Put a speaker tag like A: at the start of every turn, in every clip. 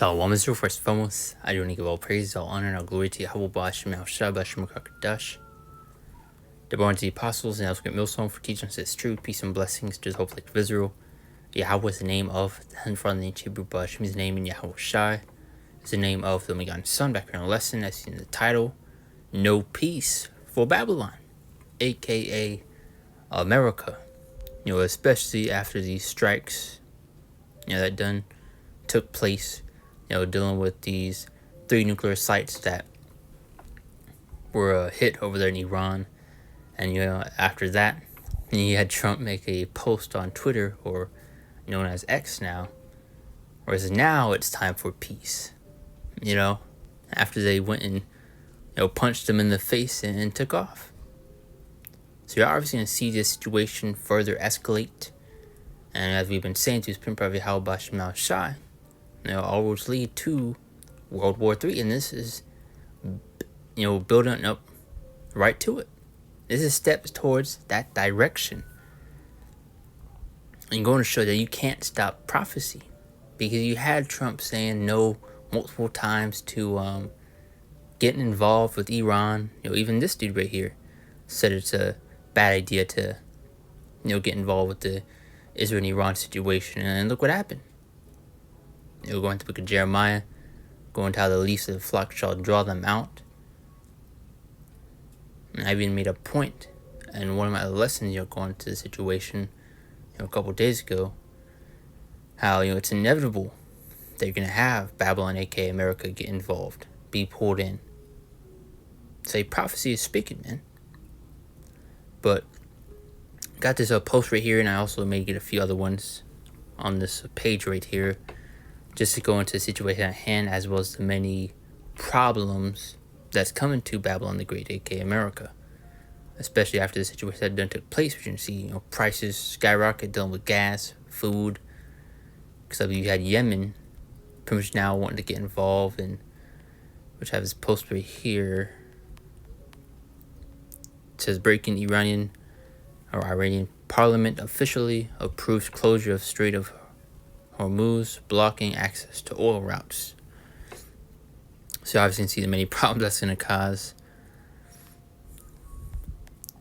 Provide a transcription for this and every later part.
A: Shalom Israel, first and foremost, I do want to give all praise, all honor, and all glory to Yahweh Ba'ashem Yahushua Ba'ashem Kakadash. The born to the apostles and elsewhere millstone for teaching us its truth, peace, and blessings to the whole people of Israel. Yahweh is the name of the Heavenly Father, the name Hebrew Ba'ashem is the name in Yahweh Shai. Is the name of the Megan Son, background lesson, as in the title, No Peace for Babylon, aka America. Especially after these strikes, that done took place. Dealing with these 3 nuclear sites that were hit over there in Iran. And, after that, you had Trump make a post on Twitter, or known as X now, where it says, now it's time for peace. After they went and, punched them in the face and took off. So you're obviously going to see this situation further escalate. And as we've been saying to Prince Prophet Yahweh Ba'ashem Shai, all roads lead to World War III, and this is, building up right to it. This is steps towards that direction. And going to show that you can't stop prophecy, because you had Trump saying no multiple times to getting involved with Iran. Even this dude right here said it's a bad idea to, get involved with the Israel and Iran situation, and look what happened. Going to the book of Jeremiah, going to how the least of the flock shall draw them out. And I even made a point in one of my lessons, going to the situation, a couple days ago, how, it's inevitable that you're going to have Babylon, aka America, get involved, be pulled in. Say prophecy is speaking, man. But got this post right here, and I also may get a few other ones on this page right here, just to go into the situation at hand, as well as the many problems that's coming to Babylon the Great, aka America. Especially after the situation that done took place, which you can see, prices skyrocket, dealing with gas, food. Because you had Yemen pretty much now wanting to get involved, and which I have this post right here. It says, breaking Iranian parliament officially approves closure of Strait of Hormuz, blocking access to oil routes. So obviously you can see the many problems that's going to cause.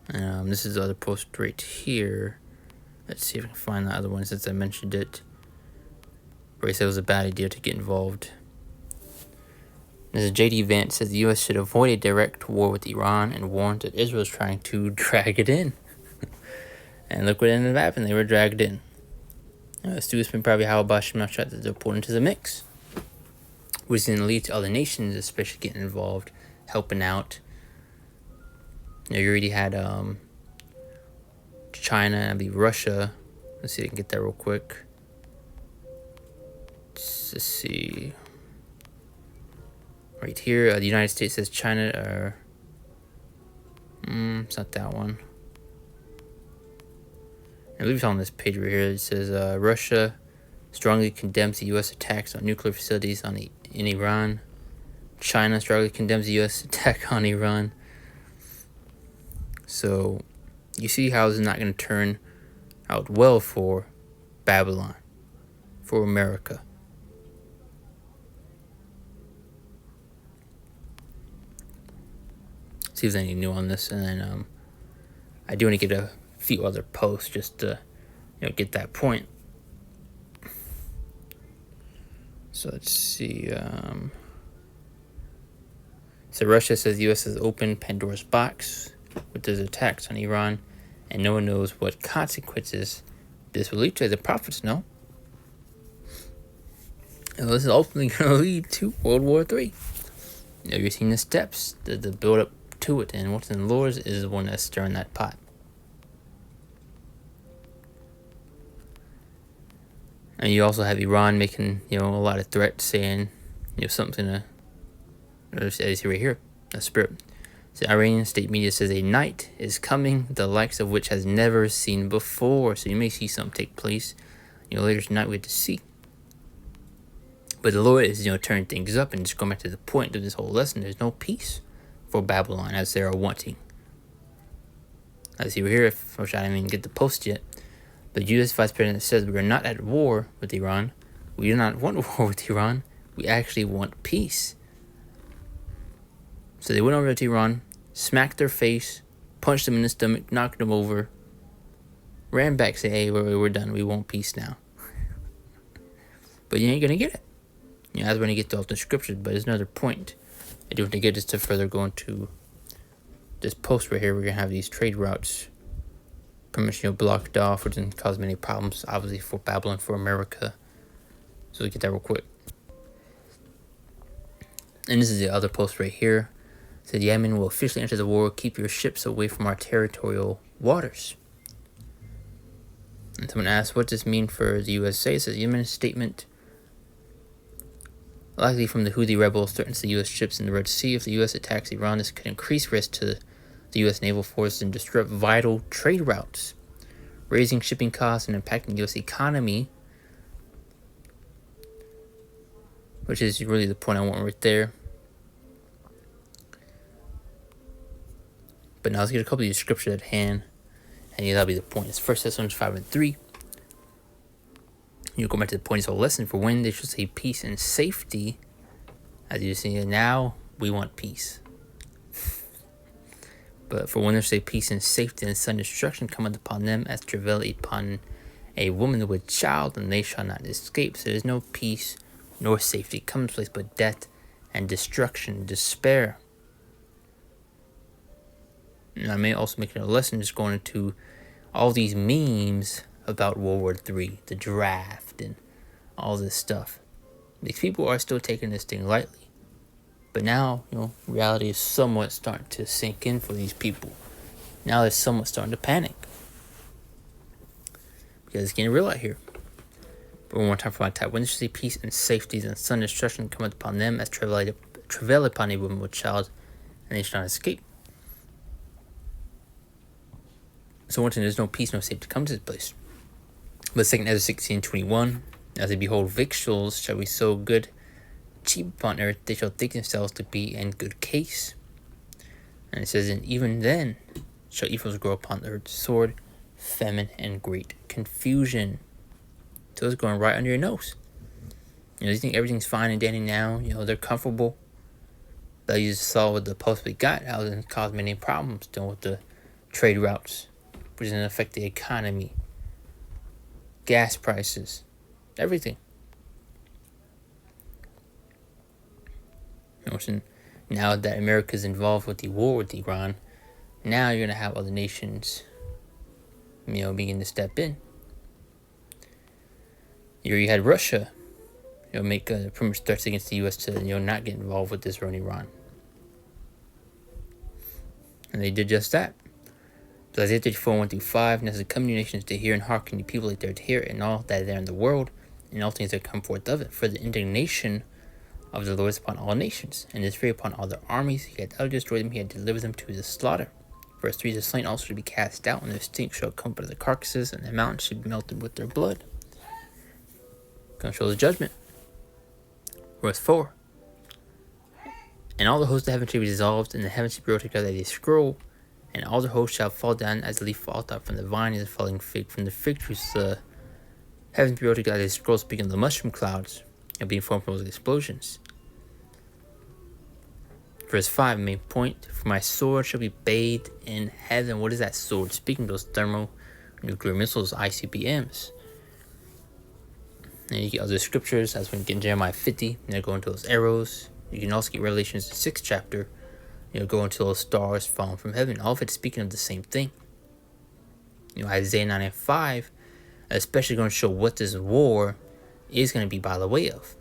A: This is the other post right here. Let's see if I can find the other one since I mentioned it. Where he said it was a bad idea to get involved. This is J.D. Vance says the U.S. should avoid a direct war with Iran and warns that Israel is trying to drag it in. And look what ended up happening. They were dragged in. Students been probably how Ba'ashem shot that they're pulled into the mix, which is going to lead to other nations especially getting involved, helping out. You already had China and I believe Russia. Let's see if I can get that real quick. Let's see. Right here, the United States says China it's not that one. I believe it's on this page right here. It says Russia strongly condemns the U.S. attacks on nuclear facilities in Iran. China strongly condemns the U.S. attack on Iran. So you see how this is not going to turn out well for Babylon, for America. See if there's anything new on this, and then I do want to get a few other posts just to get that point. So let's see. So Russia says the U.S. has opened Pandora's box with those attacks on Iran, and no one knows what consequences this will lead to. The prophets know. And this is ultimately going to lead to World War III. You're seeing the steps, the build up to it, and what's in the Lord is the one that's stirring that pot. And you also have Iran making, a lot of threats, saying, something to, as you see right here, a spirit. The Iranian state media says a night is coming, the likes of which has never seen before. So you may see something take place, later tonight we have to see. But the Lord is, turning things up, and just going back to the point of this whole lesson, there's no peace for Babylon as they are wanting. As you hear, I didn't even get the post yet. The U.S. Vice President says we are not at war with Iran. We do not want war with Iran. We actually want peace. So they went over to Iran, smacked their face, punched them in the stomach, knocked them over, ran back, say, hey, we're done. We want peace now. But you ain't going to get it. That's when you get to all the scriptures, but there's another point. I do want to get this to further go into this post right here. We're going to have these trade routes pretty much, blocked off, which didn't cause many problems, obviously, for Babylon, for America. So we get that real quick. And this is the other post right here. It said, Yemen will officially enter the war. Keep your ships away from our territorial waters. And someone asked, what does this mean for the USA? It says, Yemen's statement, likely from the Houthi rebels, threatens the U.S. ships in the Red Sea. If the U.S. attacks Iran, this could increase risk to the U.S. naval force and disrupt vital trade routes, raising shipping costs and impacting the U.S. economy, which is really the point I want right there. But now let's get a couple of these scriptures at hand, and that'll be the point. It's 1 Thessalonians 5:3. You go back to the point of the whole lesson. For when they should say peace and safety, as you see now, we want peace. But for when they say peace and safety, and sudden destruction cometh upon them as travail upon a woman with child, and they shall not escape. So there's no peace nor safety comes place, but death and destruction, despair. And I may also make it a lesson just going into all these memes about World War III, the draft, and all this stuff. These people are still taking this thing lightly. But now, reality is somewhat starting to sink in for these people. Now they're somewhat starting to panic. Because it's getting real out here. But one more time for my type. When they see peace and safety and sudden destruction cometh upon them as travail upon a woman with child, and they shall not escape. So one thing, there's no peace, no safety to come to this place. But 2 Ezra 16:21, as they behold victuals shall be so good, cheap upon earth, they shall think themselves to be in good case. And it says, and even then shall evils grow upon the earth, sword, famine, and great confusion. So it's going right under your nose. You think everything's fine and dandy now, they're comfortable. But you just saw with the post we got, how it didn't cause many problems dealing with the trade routes, which didn't affect the economy, gas prices, everything. Now that America's involved with the war with Iran, now you're going to have other nations, begin to step in. You had Russia, make pretty much threats against the U.S. to, not get involved with this around Iran. And they did just that. So Isaiah 34:1-5, and as the coming nations to hear and hearken, the people that dare to hear, and all that are there in the world, and all things that come forth of it. For the indignation of the Lord is upon all nations, and his fury upon all their armies. He had utterly destroyed them, he had delivered them to the slaughter. Verse 3, the slain also to be cast out, and their stink shall come by the carcasses, and the mountains should be melted with their blood. Gonna show the judgment. Verse 4, and all the hosts of heaven shall be dissolved, and the heavens shall be rolled together as a scroll, and all the hosts shall fall down as a leaf falleth out from the vine, and the falling fig from the fig tree. The heavens be rolled together as a scroll, speaking of the mushroom clouds, and being formed from those explosions. Verse 5, main point, for my sword shall be bathed in heaven. What is that sword? Speaking of those thermonuclear missiles, ICBMs. And you get other scriptures, as when you get in Jeremiah 50, go into those arrows. You can also get Revelations the 6th chapter, go into those stars falling from heaven. All of it speaking of the same thing. Isaiah 9:5, especially going to show what this war is going to be by the way of.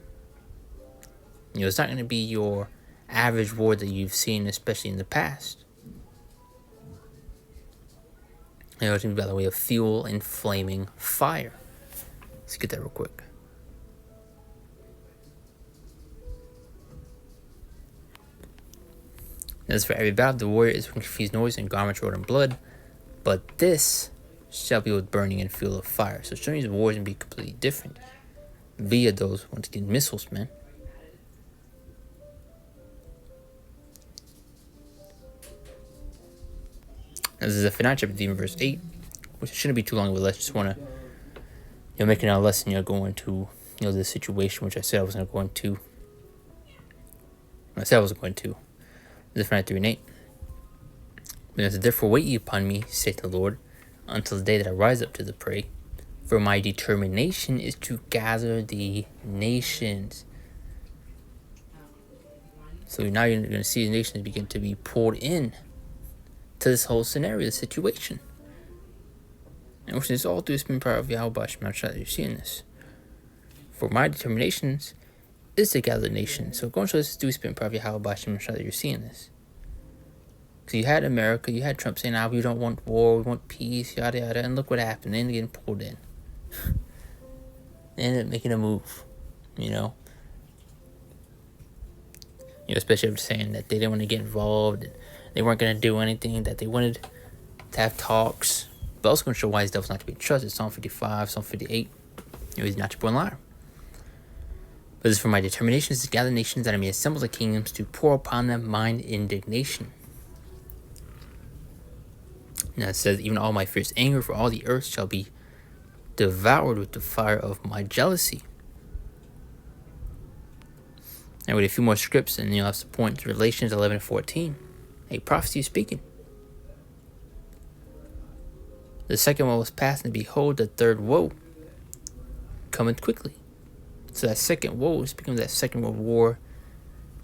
A: It's not going to be your average war that you've seen, especially in the past. It's going to be by the way of fuel and flaming fire. Let's get that real quick. As for every battle, the warrior is with confused noise and garments rolled in blood, but this shall be with burning and fuel of fire. So showing these wars going to be completely different via those once again missiles, man. This is Zephaniah chapter 3, verse 8, which shouldn't be too long of a lesson. Just want to, make another lesson, go into, the situation, which I said I was going to go into. I said I was going to. Zephaniah 3 and 8. Therefore wait ye upon me, saith the Lord, until the day that I rise up to the prey. For my determination is to gather the nations. So now you're going to see the nations begin to be pulled in to this whole scenario, this situation. And which is all through the spirit power of Yahweh Shemashah that you're seeing this. For my determinations is to gather the nations. So go and show this through the spirit power of Yahweh Shemashah that you're seeing this. Because you had America, you had Trump saying, we don't want war, we want peace, yada yada, and look what happened. They ended up getting pulled in. They ended up making a move, especially after saying that they didn't want to get involved, and they weren't going to do anything, that they wanted to have talks. But also going to show why his devil's not to be trusted. Psalm 55, Psalm 58, he's not your born liar. But this is for my determination is to gather nations, that I may assemble the kingdoms, to pour upon them mine indignation. Now it says, even all my fierce anger for all the earth shall be devoured with the fire of my jealousy. And with a few more scripts, and that's the point. Revelations 11 and 14. A prophecy is speaking. The second woe was past, and behold, the third woe cometh quickly. So that second woe is speaking of that second world war.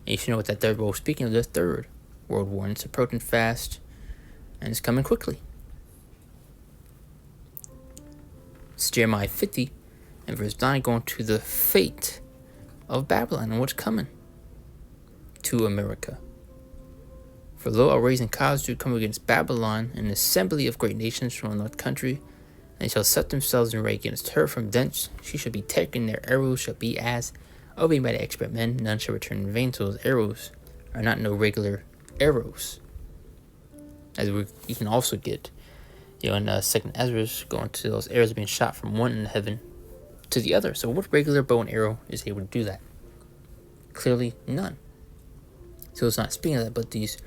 A: And you should know what that third woe is speaking of, the third world war. And it's approaching fast, and it's coming quickly. It's Jeremiah 50 and verse 9, going to the fate of Babylon and what's coming to America. For lo, I'll raise in cause to come against Babylon, an assembly of great nations from the north country, and they shall set themselves in array against her. From thence she shall be taken, their arrows shall be as of a mighty expert men, none shall return in vain. So those arrows are not no regular arrows. As you can also get, in 2nd Ezra, going to those arrows being shot from one in heaven to the other. So what regular bow and arrow is able to do that? Clearly none. So it's not speaking of that, but these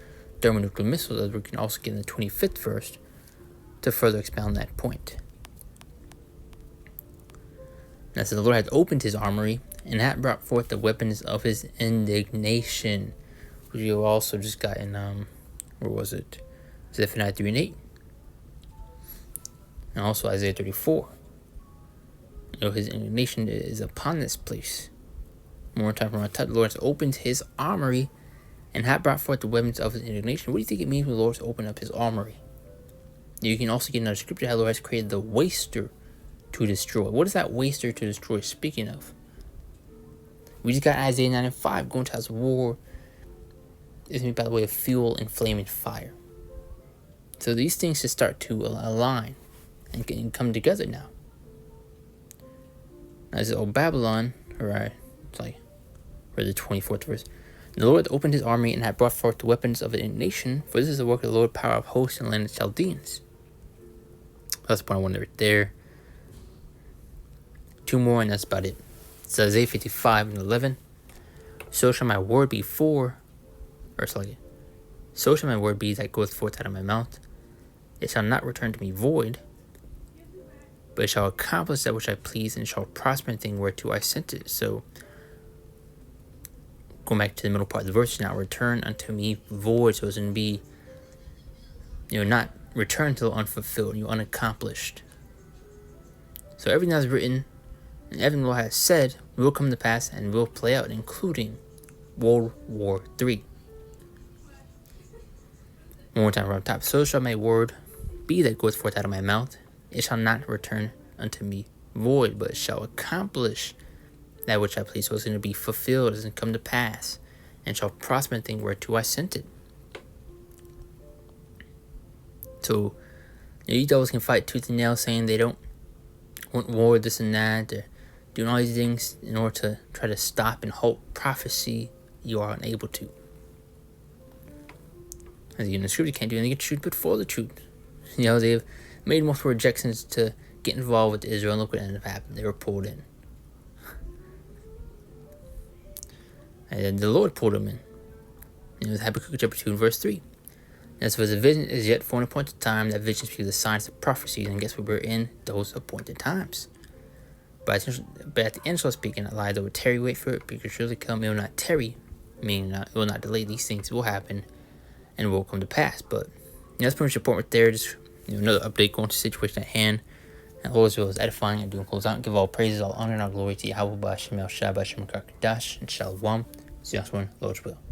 A: thermonuclear missiles, as we can also get in the 25th verse, to further expound that point. Now, so the Lord hath opened his armory, and hath brought forth the weapons of his indignation, which you also just got in, where was it? Zephaniah 3 and 8. And also Isaiah 34. His indignation is upon this place. More time from our top, the Lord has opened his armory, and hath brought forth the weapons of his indignation. What do you think it means when the Lord has opened up his armory? You can also get another scripture how the Lord has created the waster to destroy. What is that waster to destroy speaking of? We just got Isaiah 9 and 5. Going to house of war is by the way of fuel and flaming fire. So these things should start to align and come together now. As old Babylon, or the 24th verse. The Lord opened his army and had brought forth the weapons of a nation, for this is the work of the Lord, power of hosts and land of Chaldeans. That's the point I wanted right there. Two more, and that's about it. It's Isaiah 55 and 11. So shall my word be so shall my word be that goeth forth out of my mouth. It shall not return to me void, but it shall accomplish that which I please, and shall prosper in the thing whereto I sent it. So, going back to the middle part of the verse, now return unto me void. So it's going to be, not return until unfulfilled, unaccomplished. So everything that's written and everything the Lord has said will come to pass and will play out, including World War III. One more time from top. So shall my word be that goeth forth out of my mouth. It shall not return unto me void, but it shall accomplish that which I please. So it's going to be fulfilled, it's going to come to pass, and shall prosper in the thing whereto I sent it. So, you devils can fight tooth and nail saying they don't want war, this and that. They're doing all these things in order to try to stop and halt prophecy. You are unable to. As you know, the scripture can't do anything against truth but for the truth. They've made multiple rejections to get involved with Israel, and look what ended up happening. They were pulled in. And the Lord pulled them in. Habakkuk chapter 2 and verse 3. As for the vision is yet for an appointed time, that vision speaks the signs of prophecies, and guess what, we're in those appointed times. But at the end shall speak and not lie, though it tarry, wait for it, because surely come, it will not tarry, meaning it will not delay. These things will happen and will come to pass. But that's pretty much the point right there. Just another update going to the situation at hand. And all as well as edifying and doing close out. Give all praises, all honor, and all glory to Yahweh, Ba'ashem, El Shaddai, Ba'ashem, Kakadash, and Shalom. See you next one, Lord's will.